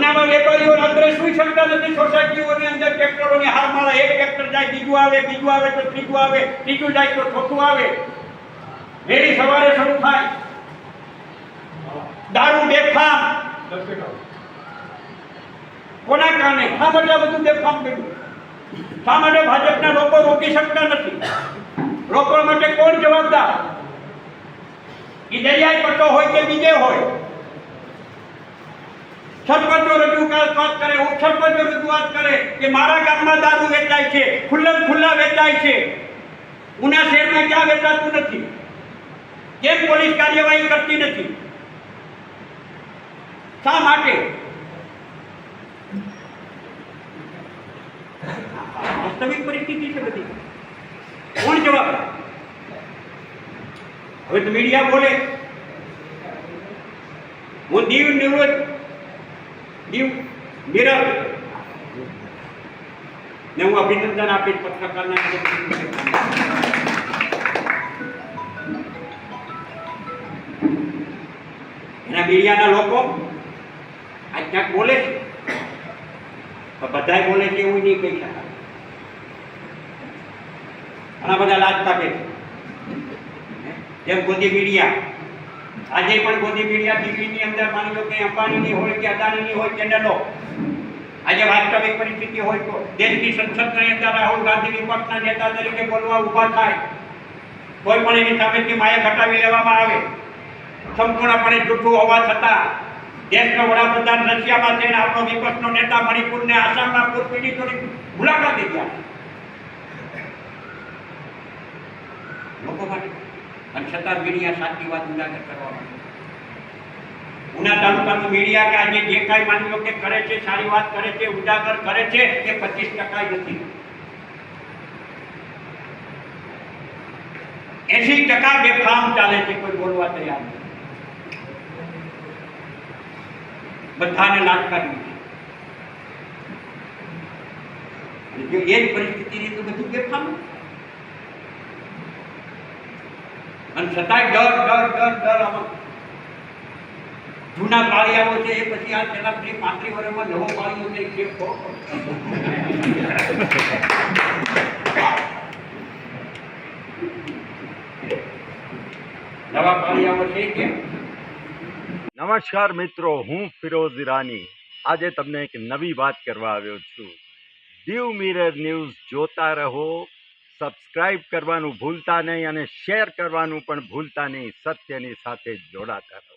ઉનામાં વેપારીઓ રાત્રે સુઈ શકતા નથી, સોસાયટીઓની અંદર ટ્રેક્ટરોની હારમાળા, એક ટ્રેક્ટર જાય બીજું આવે તો ત્રીજું આવે, ત્રીજું જાય તો ચોથું આવે, વહેલી સવારે શરૂ થાય દારૂ બેફામ. કોના કારણે? શા માટે બધું બેફામ કર્યું? શા માટે ભાજપના લોકો રોકી શકતા નથી? રોકવા માટે કોણ જવાબદાર? એ દરિયાઈ પટ્ટો હોય કે બીજે હોય? સરપંચો રજૂઆત કરે, ઉપસરપંચો રજૂઆત કરે કે મારા ગામમાં દારૂ વેચાય છે, ખુલ્લા વેચાય છે. ઉના શહેરમાં ક્યાં વેચાતું નથી? કેમ પોલીસ કાર્યવાહી કરતી નથી? શા માટે? વાસ્તવિક પરિસ્થિતિ છે બધી. કોણ જવાબદાર? હવે તો મીડિયા બોલે. હું દીવ મિરર ને હું અભિનંદન આપીશ પત્રકારના. એના મીડિયાના લોકો આ ક્યાંક બોલે છે, બધા બોલે છે એવું નહીં કહી શકાય. ઘણા બધા લાજ કાપે છે. જેમ ગોદી મીડિયા, આજે પણ ગોદી મીડિયા દિલ્હીની અંદર માની લો કે અંબાણીની હોય કે અદાણીની હોય ચેનલો, આજે વાસ્તવિક પરિસ્થિતિ હોય તો દેશની સંસદની અંદર રાહુલ ગાંધી વિપક્ષના નેતા તરીકે બોલવા ઊભા થાય, કોઈ પણ એની સામેથી માયા ઘટાવી લેવામાં આવે, સંપૂર્ણપણે જૂઠું હોવા છતાં દેશના વડાપ્રધાન રશિયામાં થઈને આપણો વિપક્ષનો નેતા મણિપુરને આસામના પૂર પીડિતોની મુલાકાત લીધી લોકો માટે, અને છતાં મીડિયા સાચી વાત ઉજાગર કરવા માટે. ઉના તાલુકાનું મીડિયા કે આજે જે કાંઈ માની લો કે કરે છે, સારી વાત કરે છે, ઉજાગર કરે છે, એ 25% નથી. 80% બેફામ ચાલે છે, કોઈ બોલવા તૈયાર નથી. બધાને લાજ કાઢવી છે. જો એ જ પરિસ્થિતિની તો બધું બેફામ, અને છતાંય ડર આમાં જૂના પાળિયાઓ છે એ પછી આ છેલ્લા 35 વર્ષમાં નવો પાળિયો છે એ નવા પાળિયાઓ છે કે. નમસ્કાર મિત્રો, હું ફિરોઝ ઈરાની આજે તમને એક નવી વાત કરવા આવ્યો છું. દીવ મિરર ન્યૂઝ જોતા રહો, સબસ્ક્રાઇબ કરવાનું ભૂલતા નહીં અને શેર કરવાનું પણ ભૂલતા નહીં. સત્યની સાથે જોડાતા રહો.